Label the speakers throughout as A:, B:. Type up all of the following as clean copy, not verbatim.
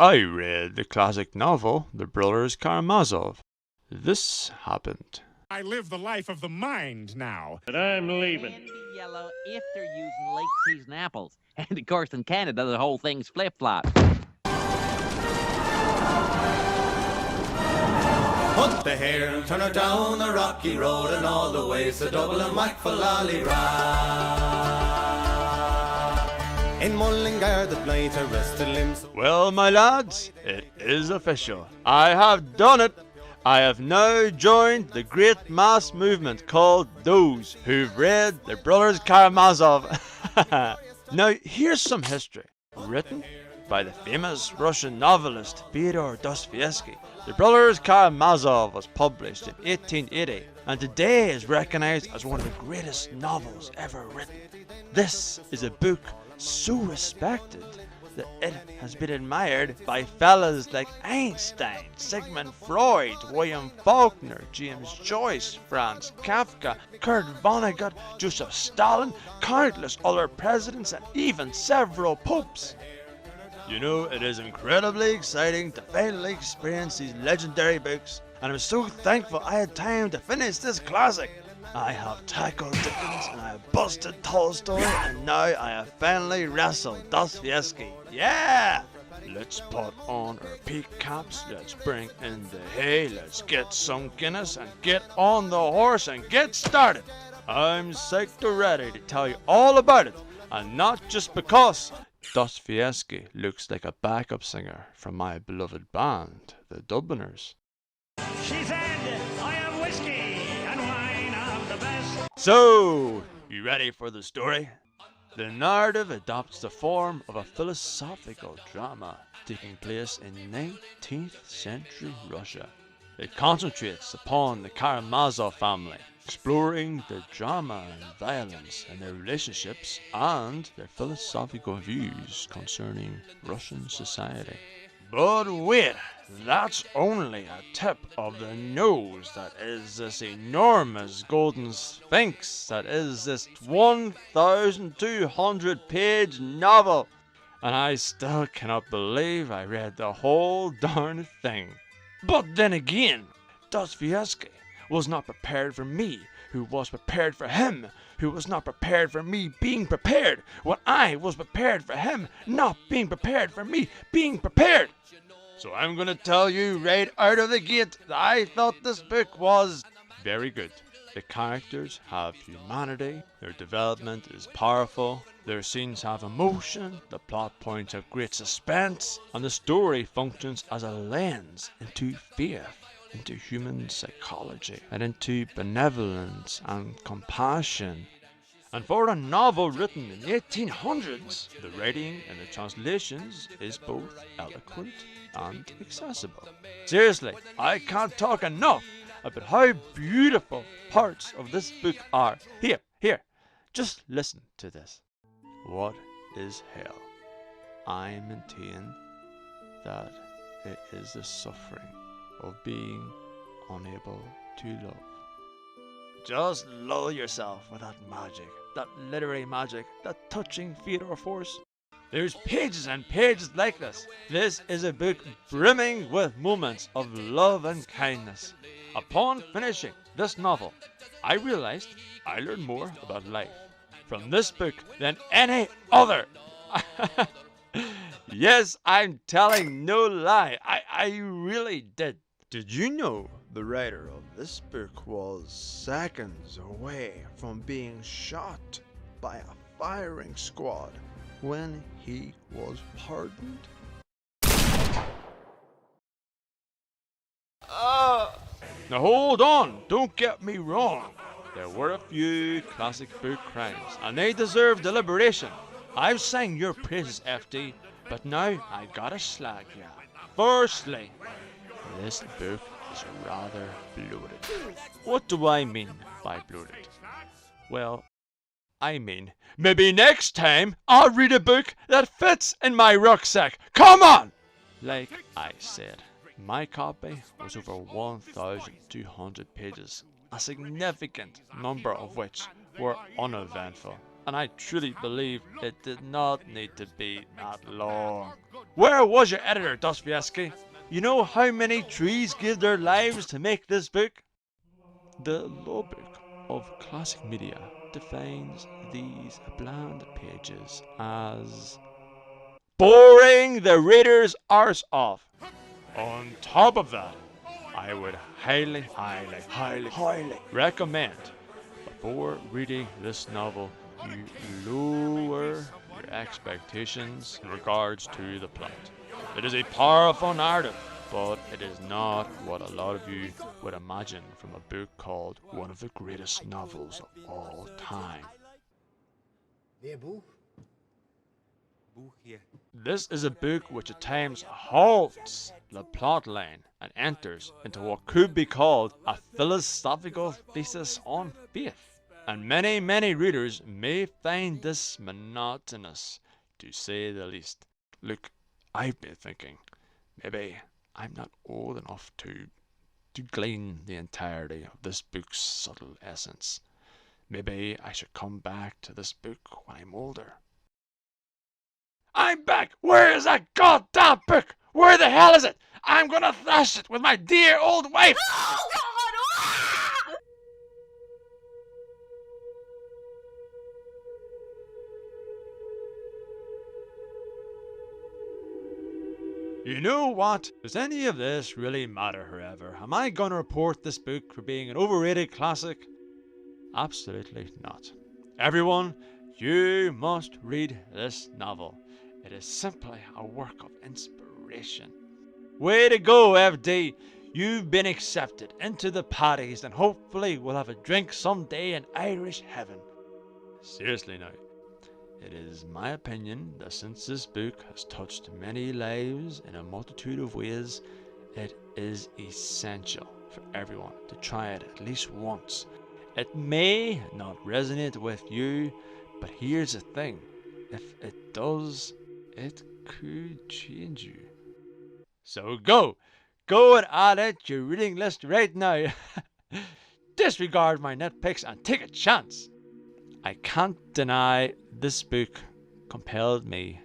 A: I read the classic novel, The Brothers Karamazov. This happened.
B: I live the life of the mind now.
C: But I'm leaving.
D: Candy yellow if they're using late season apples. And of course in Canada the whole thing's flip-flop.
E: Hunt the hare and turn her down the rocky road, and all the ways to Dublin, whack for Lollyrah. In Mullingar the blight arrested limbs.
A: Well, my lads, it is official. I have done it. I have now joined the great mass movement called those who've read the Brothers Karamazov. Now, here's some history. Written by the famous Russian novelist Fyodor Dostoevsky, The Brothers Karamazov was published in 1880 and today is recognized as one of the greatest novels ever written. This is a book so respected that it has been admired by fellas like Einstein, Sigmund Freud, William Faulkner, James Joyce, Franz Kafka, Kurt Vonnegut, Joseph Stalin, countless other presidents, and even several popes. You know, it is incredibly exciting to finally experience these legendary books, and I'm so thankful I had time to finish this classic. I have tackled Dickens, and I have busted Tolstoy, and now I have finally wrestled Dostoevsky. Yeah! Let's put on our peak caps, let's bring in the hay, let's get some Guinness, and get on the horse and get started. I'm psyched ready to tell you all about it, and not just because Dostoevsky looks like a backup singer from my beloved band, the Dubliners.
C: She said, I have whiskey and wine of the best.
A: So, you ready for the story? The narrative adopts the form of a philosophical drama taking place in 19th century Russia. It concentrates upon the Karamazov family, exploring the drama and violence in their relationships and their philosophical views concerning Russian society. But wait, that's only a tip of the nose. That is this enormous golden sphinx that is this 1,200 page novel. And I still cannot believe I read the whole darn thing. But then again, Dostoevsky was not prepared for me, who was prepared for him, who was not prepared for me being prepared, when I was prepared for him not being prepared for me being prepared. So I'm gonna tell you right out of the gate that I thought this book was very good. The characters have humanity, their development is powerful, their scenes have emotion, the plot points have great suspense, and the story functions as a lens into faith, into human psychology, and into benevolence and compassion. And for a novel written in the 1800s, the writing and the translations is both eloquent and accessible. Seriously, I can't talk enough about how beautiful parts of this book are. Here, just listen to this. What is hell? I maintain that it is the suffering of being unable to love. Just lull yourself with that magic, that literary magic, that touching Fyodor force. There's pages and pages like this. This is a book brimming with moments of love and kindness. Upon finishing this novel, I realized I learned more about life from this book than any other. Yes, I'm telling no lie. I really did. Did you know the writer of this book was seconds away from being shot by a firing squad when he was pardoned? Now hold on, don't get me wrong. There were a few classic book crimes, and they deserve deliberation. I've sang your praises, FD, but now I gotta slag ya. Firstly, this book is rather bloated. What do I mean by bloated? Well, I mean, maybe next time I'll read a book that fits in my rucksack. Come on! Like I said, my copy was over 1,200 pages, a significant number of which were uneventful. and I truly believe it did not need to be that long. Where was your editor, Dostoevsky? You know how many trees give their lives to make this book? The law book of classic media defines these bland pages as boring the reader's arse off. On top of that, I would highly recommend, before reading this novel, you lower your expectations in regards to the plot. It is a powerful narrative, but it is not what a lot of you would imagine from a book called one of the greatest novels of all time. This is a book which at times halts the plot line and enters into what could be called a philosophical thesis on faith. And many readers may find this monotonous, to say the least. Look, I've been thinking, maybe I'm not old enough to glean the entirety of this book's subtle essence. Maybe I should come back to this book when I'm older. I'm back! Where is that goddamn book? Where the hell is it? I'm gonna thrash it with my dear old wife! You know what? Does any of this really matter, however? Am I gonna report this book for being an overrated classic? Absolutely not. Everyone, you must read this novel. It is simply a work of inspiration. Way to go, FD! You've been accepted into the parties and hopefully we'll have a drink someday in Irish heaven. Seriously now. It is my opinion that since this book has touched many lives in a multitude of ways, it is essential for everyone to try it at least once. It may not resonate with you, but here's the thing. If it does, it could change you. So go and add it to your reading list right now. Disregard my nitpicks and take a chance. I can't deny this book compelled me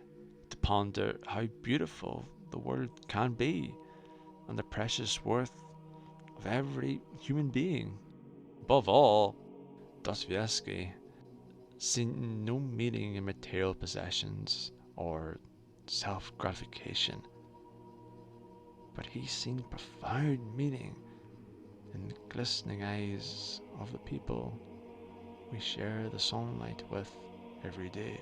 A: to ponder how beautiful the world can be and the precious worth of every human being. Above all, Dostoevsky seen no meaning in material possessions or self-gratification, but he seen profound meaning in the glistening eyes of the people we share the sunlight with every day.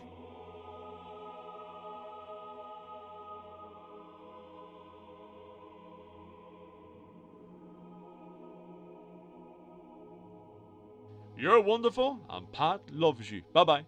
A: You're wonderful, and Pat loves you. Bye-bye.